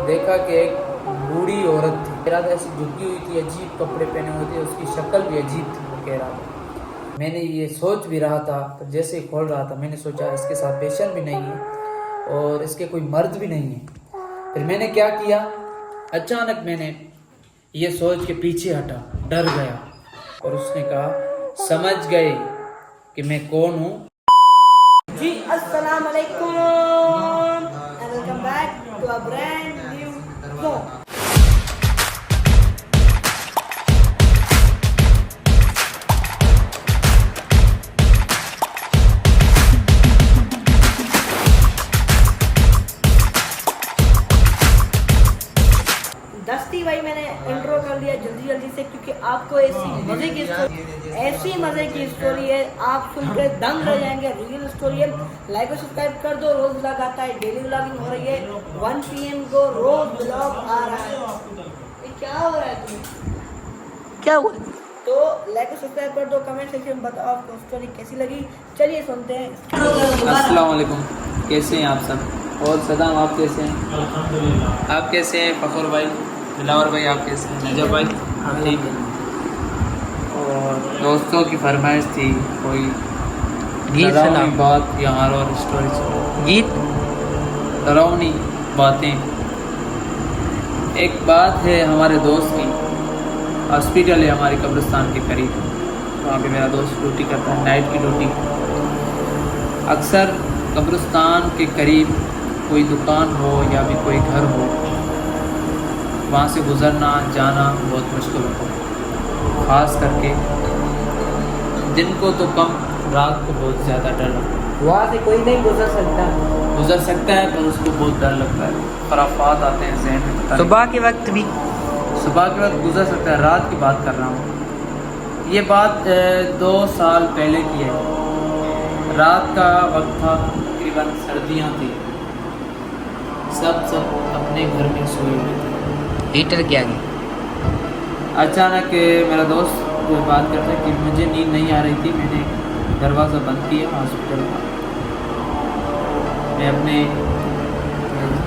तो देखा कि एक बूढ़ी औरत थी, कह रहा था ऐसी झुकी हुई थी, अजीब कपड़े पहने हुए थे, उसकी शक्ल भी अजीब थी। वो कह रहा था, मैंने ये सोच भी रहा था, पर जैसे ही खोल रहा था मैंने सोचा इसके साथ पेशेंट भी नहीं है और इसके कोई मर्द भी नहीं है। फिर मैंने क्या किया, अचानक मैंने ये सोच के पीछे हटा, डर गया और उसने कहा समझ गए कि मैं कौन हूँ। जी अस्सलाम वालेकुम and welcome back to a brand new vlog. दस्ती भाई मैंने इंट्रो कर लिया जल्दी से, क्योंकि आपको ऐसी मजे की स्टोरी है, आप सुनकर दंग रह जाएंगे। रियल स्टोरी है, लाइक और सब्सक्राइब कर दो। रोज व्लॉग आता है, डेली व्लॉगिंग हो रही है, 1 PM को रोज व्लॉग आ रहा है। ये क्या हो रहा है तुम्हें, क्या हुआ? तो लाइक और सब्सक्राइब कर दो, कमेंट सेक्शन में बताओ आपको स्टोरी कैसी लगी। चलिए सुनते हैं। अस्सलाम वालेकुम, कैसे हैं आप सब? और सदाम आप कैसे हैं? आप कैसे हैं? फखर भाई, दिलावर भाई आप कैसे हैं? नजब भाई आप ठीक हैं? और दोस्तों की फरमाइश थी कोई डरावनी बात या हॉरर स्टोरी, गीत डरावनी बातें। एक बात है हमारे दोस्त की, हॉस्पिटल है हमारे कब्रिस्तान के करीब, वहाँ पे मेरा दोस्त ड्यूटी करता है, नाइट की ड्यूटी। अक्सर कब्रिस्तान के करीब कोई दुकान हो या भी कोई घर हो, वहाँ से गुज़रना जाना बहुत मुश्किल होता है, ख़ास करके दिन को तो कम, रात को बहुत ज़्यादा डर लगता है। वहाँ से कोई नहीं गुजर सकता है पर उसको बहुत डर लगता है, खराफात आते हैं जहन में। सुबह के वक्त भी, सुबह के वक्त गुजर सकता है, रात की बात कर रहा हूँ। ये बात 2 साल पहले की है। रात का वक्त था, तकरीबन सर्दियाँ थी, सब अपने घर में सोए हुए थे, हीटर के आगे। अचानक मेरा दोस्त बात करता है कि मुझे नींद नहीं आ रही थी, मैंने दरवाज़ा बंद किया हॉस्पिटल का, मैं अपने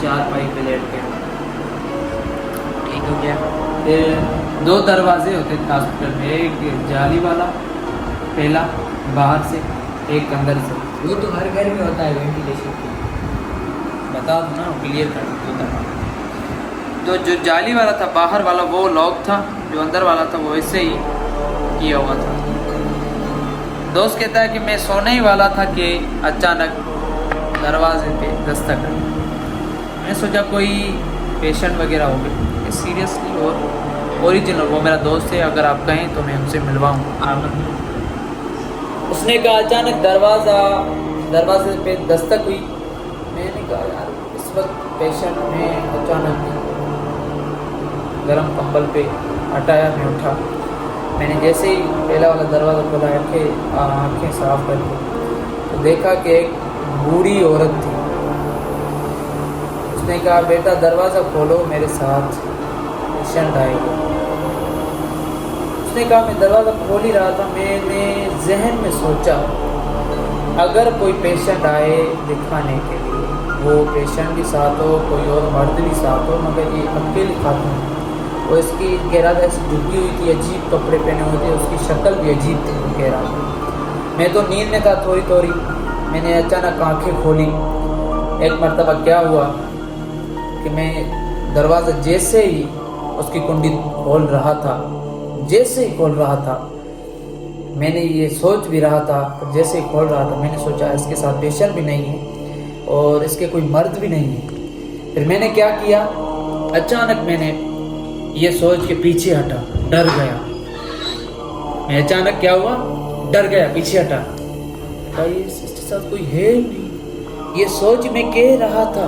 4 पाई पे लेट गया। ठीक हो गया। 2 दरवाजे होते थे हॉस्पिटल में, एक जाली वाला पहला बाहर से, एक अंदर से। वो तो हर घर में होता है, वेंटिलेशन की। बता दो ना, क्लियर कर दो। तो जो जाली वाला था बाहर वाला वो लॉक था, जो अंदर वाला था वो वैसे ही किया हुआ था। दोस्त कहता है कि मैं सोने ही वाला था कि अचानक दरवाजे पे दस्तक आई। मैंने सोचा कोई पेशेंट वगैरह हो गए, सीरियसली और ओरिजिनल वो मेरा दोस्त है, अगर आप कहें तो मैं उनसे मिलवाऊँ। उसने कहा अचानक दरवाजे पे दस्तक हुई। मैंने कहा यार इस वक्त पेशेंट में अचानक गर्म कंबल पे हटाया, मैं उठा, मैंने जैसे ही पहला वाला दरवाज़ा खोला, आँखें साफ करके, तो देखा कि एक बूढ़ी औरत थी। उसने कहा बेटा दरवाज़ा खोलो, मेरे साथ पेशेंट आएगा। उसने कहा मैं दरवाज़ा खोल ही रहा था, मैंने जहन में सोचा अगर कोई पेशेंट आए दिखाने के लिए, वो पेशेंट भी साथ हो, कोई और मर्द भी साथ हो, मगर ये अकेली खातून, वो इसकी कह रहा था ऐसी झुकी हुई थी, अजीब कपड़े पहने हुए थे, उसकी शक्ल भी अजीब थी। वो कह रहा था, मैं तो नींद में था थोड़ी, मैंने अचानक आंखें खोली। एक मरतबा क्या हुआ कि मैं दरवाज़ा जैसे ही उसकी कुंडी खोल रहा था, मैंने ये सोच भी रहा था, जैसे ही खोल रहा था मैंने सोचा इसके साथ पेशेंट भी नहीं है और इसके कोई मर्द भी नहीं है। फिर मैंने क्या किया, अचानक मैंने ये सोच के पीछे हटा, डर गया। मैं अचानक क्या हुआ, डर गया, पीछे हटा, इसके साथ कोई है नहीं, ये सोच मैं कह रहा था।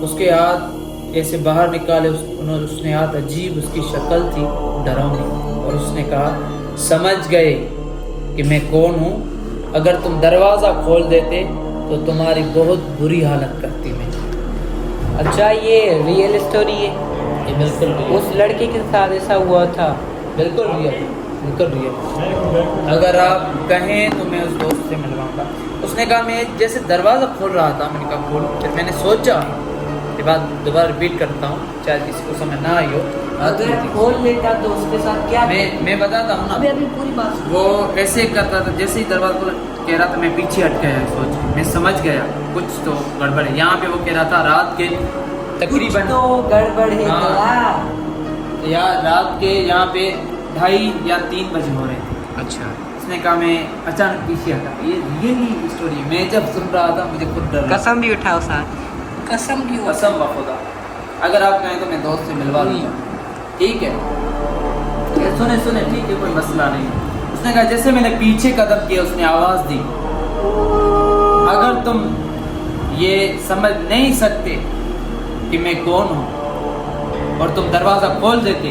उसके हाथ ऐसे बाहर निकाले, उसने हाथ, अजीब उसकी शक्ल थी, डरावनी, और उसने कहा समझ गए कि मैं कौन हूँ, अगर तुम दरवाज़ा खोल देते तो तुम्हारी बहुत बुरी हालत करती मैं। अच्छा, ये रियल स्टोरी है? ये बिल्कुल रियल। उस लड़के के साथ ऐसा हुआ था? बिल्कुल रियल। अगर आप कहें तो मैं उस दोस्त से मिलवाऊंगा। उसने कहा मैं जैसे दरवाज़ा खोल रहा था, मैंने कहा खोल। फिर मैंने सोचा ये बात दोबारा रिपीट करता हूँ, शायद किसी को समझ ना आई हो। अगर खोल लेता तो उसके साथ क्या मैं बताता हूँ अभी ना, अभी पूरी बात सुनो। वो ऐसे करता था, जैसे ही दरवाजा खोला कह रहा था मैं पीछे हट गया, सोच मैं समझ गया कुछ तो गड़बड़ है। यहाँ पे वो कह रहा था रात के तकरीबन तो गड़बड़ है हाँ। या रात के यहाँ पे 2:30 या 3 बजे हो रहे थे। अच्छा। उसने कहा मैं अचानक पीछे हटा। ये रियली स्टोरी है, मैं जब सुन रहा था मुझे खुद डर लगा। कसम भी उठाओ साथ। कसम क्यों? कसम बखुदा, अगर आप कहें तो मैं दोस्त से मिलवा दूंगा, ठीक है? सुने सुने, ठीक है, कोई मसला नहीं। उसने कहा जैसे मैंने पीछे कदम किया उसने आवाज़ दी, अगर तुम ये समझ नहीं सकते कि मैं कौन हूँ और तुम दरवाज़ा खोल देते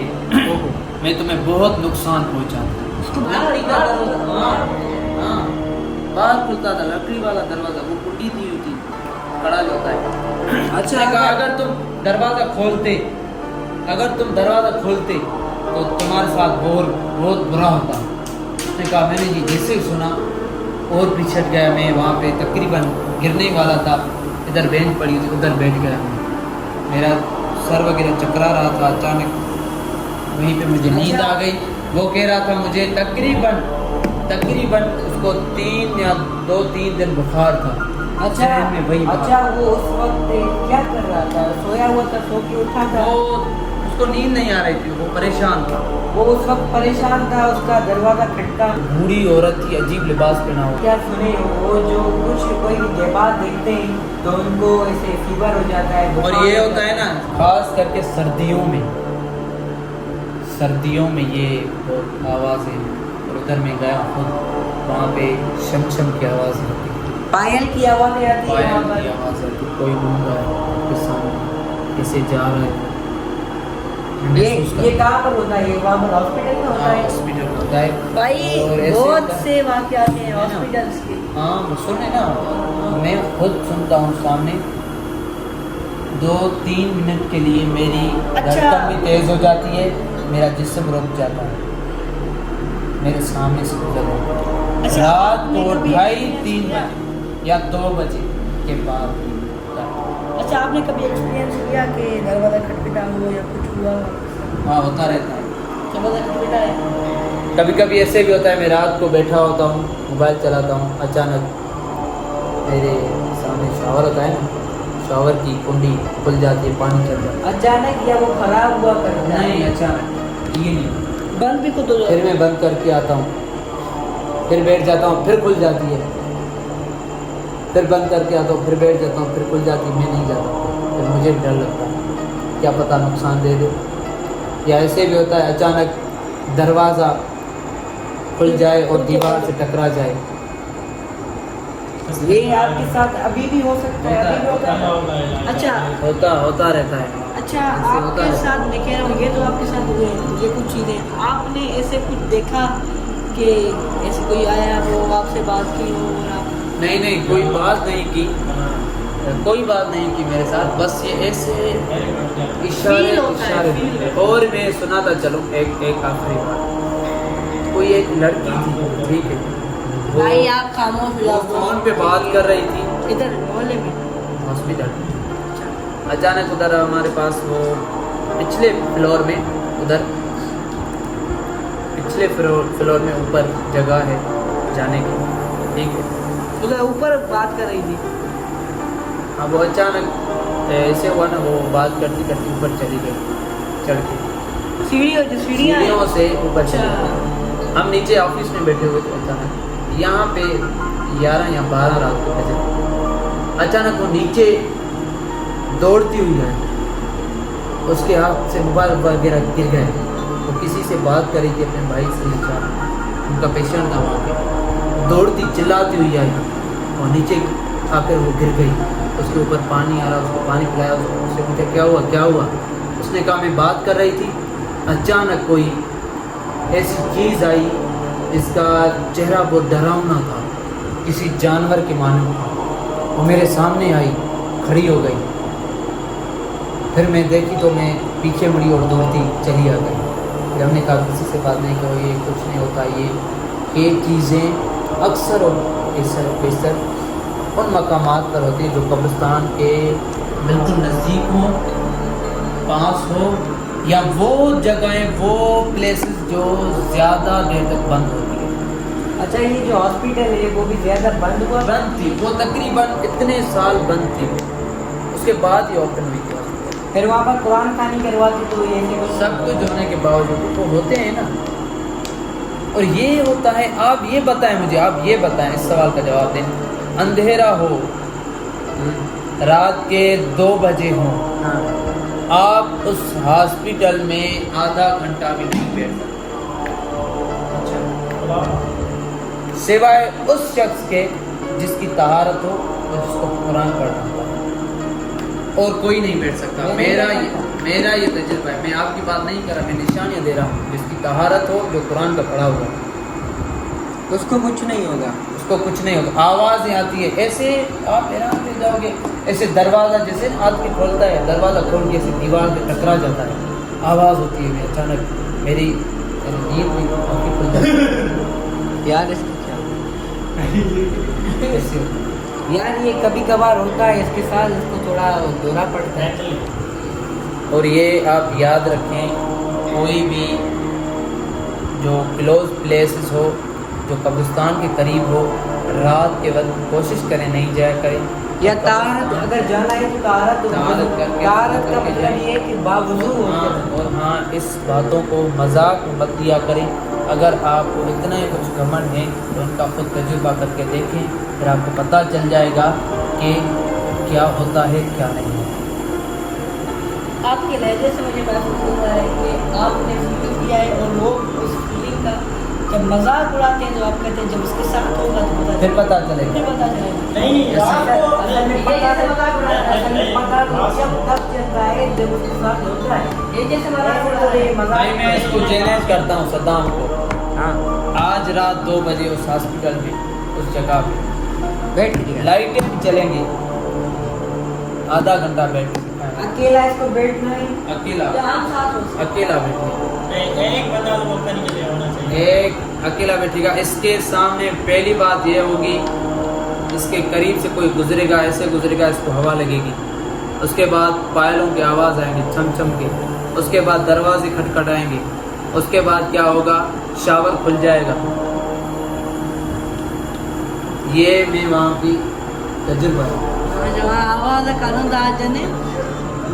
मैं तुम्हें बहुत नुकसान पहुँचाता। बाहर खुलता था लकड़ी वाला दरवाज़ा, वो कुंडी दी हुई थी, कड़ा जो होता है। अच्छा कहा अगर तुम दरवाज़ा खोलते तो तुम्हारे साथ बहुत बुरा होता। उसने कहा मैंने जी जैसे ही सुना और पिछड़ गया मैं, वहाँ पे तकरीबन गिरने वाला था, इधर बेंच पड़ी थी उधर बैठ गया, मेरा सर वगैरह चकरा रहा था। अचानक वहीं पे मुझे नींद आ गई। वो कह रहा था मुझे तकरीबन उसको 2-3 दिन बुखार था। अच्छा में वही बात। अच्छा, वो उस वक्त क्या कर रहा था? सोया हुआ था, सो के उठा था? वो उसको नींद नहीं आ रही थी, वो परेशान था। वो उस वक्त परेशान था, उसका दरवाजा खटका। बूढ़ी औरत थी, अजीब लिबास पहना हुआ। क्या सुने, वो जो कुछ कोई जबात देखते हैं तो उनको ऐसे फीवर हो जाता है, और बुखार ये हो होता है जाता ना खास करके सर्दियों में ये बहुत आवाज़ें। और उधर मैं गया खुद, वहाँ पे शम की आवाज़ होती है, पायल की आवाज़ें आती है पायल वहाँ की पर। आवाज़ आती है, कोई घूम रहा है आपके सामने, कैसे जा रहा है। ये कहाँ पर होता है? ये वहाँ पर हॉस्पिटल में होता है? हॉस्पिटल होता है भाई और ऐसे बहुत होता है। से वाक़यात हैं है ना? हॉस्पिटल्स के। हाँ वो सुने ना, मैं खुद सुनता हूँ सामने। 2-3 मिनट के लिए मेरी धड़कन भी तेज़ हो जाती है, मेरा जिस्म रुक जाता है, मेरे सामने से गुजर रहा है। अच्छा, रात आपने को कभी 2:30-3 बजे या 2 बजे के बाद। अच्छा, आपने कभी एक्सपीरियंस किया कि दरवाज़ा खटखटा हो या कुछ हुआ? हाँ होता रहता है, दरवाज़ा खटखटा है? कभी कभी ऐसे भी होता है, मैं रात को बैठा होता हूँ मोबाइल चलाता हूँ, अचानक मेरे सामने शावर होता है ना, शावर की कुंडी खुल जाती है, पानी चल जाता है। अचानक या वो खराब हुआ करता है? नहीं अचानक, ये नहीं। बंद भी खुद हो जाता फिर मैं बंद करके आता हूँ, फिर बैठ जाता हूँ, फिर खुल जाती है, फिर बंद करके आता हूँ, फिर बैठ जाता हूँ, फिर खुल जाती है। मैं नहीं जाता, फिर मुझे डर लगता है क्या पता नुकसान दे दे। या ऐसे भी होता है अचानक दरवाज़ा खुल जाए और दीवार से टकरा जाए। ये आपके साथ अभी भी हो सकता है? अभी भी होता है? अच्छा होता रहता है। अच्छा, ऐसे होता आपके है। साथ मैं कह रहा हूँ, ये तो आपके साथ हुए हैं, ये कुछ चीज़ें आपने ऐसे कुछ देखा कि ऐसे कोई आया हो, आपसे बात की हो और आप नहीं कोई बात नहीं की मेरे साथ, बस ये ऐसे इशारे Feel होता है, इशारे। feel। और मैं सुनाता चलूँ एक आखिरी बात। कोई एक लड़की थी, ठीक है, वो भाई आप खामोश हो जाओ। फ़ोन पे बात कर रही थी इधर मोहल्ले में? हॉस्पिटल। अचानक उधर हमारे पास वो पिछले फ्लोर में में ऊपर जगह है जाने की, ठीक है। उधर ऊपर बात कर रही थी। अब वो अचानक ऐसे हुआ ना, वो बात करती करती ऊपर चली गई, चढ़ के सीढ़ियों जो सीढ़ियाँ हैं। सीढ़ियों से ऊपर चली अच्छा। गई। हम नीचे ऑफिस में बैठे हुए थे, अचानक यहाँ पे 11 या 12 रात को बजे अचानक वो नीचे दौड़ती हुई आई, उसके हाथ से मोबाइल वगैरह गिर गए। वो किसी से बात करी थी अपने भाई से, उनका पेशेंट था वहाँ पे, दौड़ती चिल्लाती हुई आई और नीचे आकर वो गिर गई। उसके ऊपर पानी आ रहा, उसको पानी पिलाया, उससे पूछा क्या हुआ। उसने कहा मैं बात कर रही थी, अचानक कोई ऐसी चीज़ आई जिसका चेहरा बहुत डरावना था, किसी जानवर के मानव था। वो मेरे सामने आई, खड़ी हो गई। फिर मैं देखी तो मैं पीछे मुड़ी और दौड़ती चली आ गई। फिर हमने कहा किसी से बात नहीं करो, ये कुछ नहीं होता। ये चीज़ें अक्सर और बेशर उन मकामात पर होती है जो कब्रिस्तान के बिल्कुल नज़दीक हो, पास हो, या वो जगहें, वो प्लेसेस जो ज़्यादा देर तक बंद होती है। अच्छा, ये जो हॉस्पिटल है वो भी ज़्यादा बंद हुआ? बंद थी वो, तकरीबन इतने साल बंद थी, उसके बाद ये ओपन हुई थी। फिर वहाँ पर कुरान खानी करवाती तो ये सब कुछ होने के बावजूद वो होते हैं ना। और ये होता है, आप ये बताएं मुझे, आप ये बताएं, इस सवाल का जवाब दें। अंधेरा हो, रात के 2 बजे हो, हाँ, आप उस हॉस्पिटल में आधा घंटा भी नहीं बैठ सकते, सिवाय उस शख्स के जिसकी तहारत हो और जिसको कुरान पढ़ना हो, और कोई नहीं बैठ सकता। मेरा ये तजुर्बा है, मैं आपकी बात नहीं कर रहा, मैं निशानियाँ दे रहा हूँ। जिसकी तहारत हो, जो कुरान का पढ़ा हुआ, उसको कुछ नहीं होगा, उसको कुछ नहीं होगा। आवाज़ें आती है ऐसे, आप हैरान हो जाओगे, ऐसे दरवाज़ा जैसे आदमी खोलता है, दरवाज़ा खोल के ऐसे दीवार पे टकरा जाता है, आवाज़ होती है। अचानक मेरी नींद भी आँखें खुल जाती है। यार इसकी क्या ऐसे यार, ये कभी कभार होता है इसके साथ, इसको थोड़ा दौरा पड़ता है। और ये आप याद रखें, कोई भी जो क्लोज प्लेसेस हो, जो कब्रिस्तान के करीब हो, रात के वक्त कोशिश करें नहीं जाया करें। या तारत अगर जाना है तो तारत का मतलब ये है कि बावजूद और हाँ, इस बातों को मजाक में मत लिया करें। अगर आपको इतना ही कुछ घमंड है तो उनका खुद तजुर्बा करके देखें, फिर आपको पता चल जाएगा कि क्या होता है क्या नहीं होता। आपके लहजे से मुझे महसूस होता है कि आपने फील किया है, और लोग उस फीलिंग का जब मजाक उड़ाते हैं तो आप कहते हैं जब उसके साथ होगा तो फिर पता चलेगा। फिर पता चलेगा। नहीं, असल में पता जब तब चलता है जब उसके साथ होता है। ये जैसे भाई मैं इसको चैलेंज करता हूँ सद्दाम को, हाँ, आज रात 2 बजे उस हॉस्पिटल में, उस जगह पे बैठ के लाइटें भी चलेंगी, आधा घंटा बैठ अकेला इसको बैठना है, अकेला या हम साथ हो सकते हैं? अकेला बैठे, एक बंदा तो मौका नहीं चले होना चाहिए। एक अकेला बैठेगा। इसके सामने पहली बात यह होगी, इसके करीब से कोई गुजरेगा, ऐसे गुजरेगा, इसको हवा लगेगी। उसके बाद पायलों की आवाज़ आएंगी छम छम के, उसके बाद दरवाजे खटखटाएंगे, उसके बाद क्या होगा, शावर खुल जाएगा। ये मैं वहाँ की तजुर्बा है। जहाँ आवाज़ कानून आज ने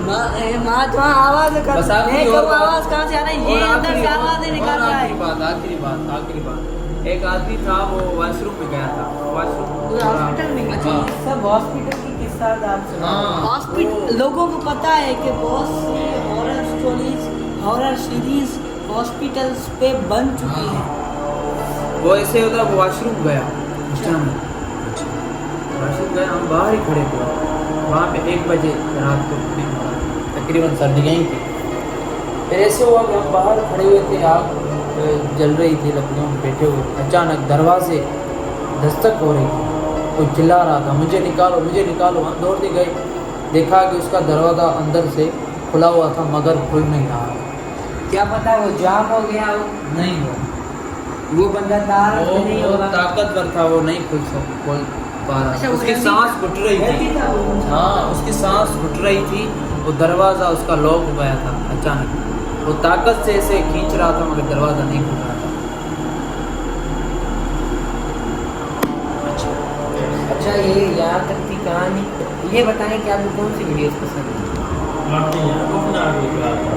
माँ जहाँ आवाज़ बस आखिरी नहीं और करो, बात- आवाज़ कहाँ से आ रही है? ये और अंदर से आवाज़ ही निकाल रहा आखिरी है। बात, आखिरी बात, एक आदमी था, वो वॉशरूम में गया था, पूरे हॉस्पिटल में? अच्छा, हाँ। ये सब हॉस्पिटल की किस्सा आप सुना? हाँ। हॉस्पिटल लोगों को पता है कि बहुत सी horror stories, horror series hospitals पे बन चुकी है। वो ऐसे होता, वो वॉशरूम गया, अचानक वॉशरूम गया, हम बाहर ही खड़े थे वहाँ पे 1 बजे रात को, तकरीबन सर्दियाँ ही थी। फिर ऐसे हुआ कि हम बाहर खड़े हुए थे, आग जल रही थी, लकड़ियों में बैठे हुए, अचानक दरवाजे दस्तक हो रही थी, कोई चिल्ला रहा था, मुझे निकालो मुझे निकालो। हम दौड़ते गए, देखा कि उसका दरवाज़ा अंदर से खुला हुआ था मगर खुल नहीं रहा। क्या पता वो जाम हो गया हो, नहीं हो, वो बंदा तार नहीं वो होगा। ताकतवर था, वो नहीं खोल पा रहा। अच्छा, वो उसकी जल्दी- सांस घुट रही जल्दी थी। था वो। हाँ, उसकी सांस घुट रही थी, वो दरवाज़ा उसका लॉक हो गया था अचानक, वो ताकत से ऐसे खींच रहा था मगर दरवाज़ा नहीं खुल रहा था। अच्छा, ये यहाँ तक की कहानी। ये बताएं कि आपको कौन सी वीडियोस पसंद है?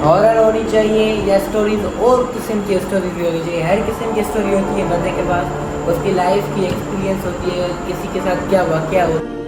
हॉरर होनी चाहिए या स्टोरीज और किस्म की स्टोरीज भी होनी चाहिए? हर किस्म की स्टोरी होती है बंदे के पास, उसकी लाइफ की एक्सपीरियंस होती है, किसी के साथ क्या वाकया होता है।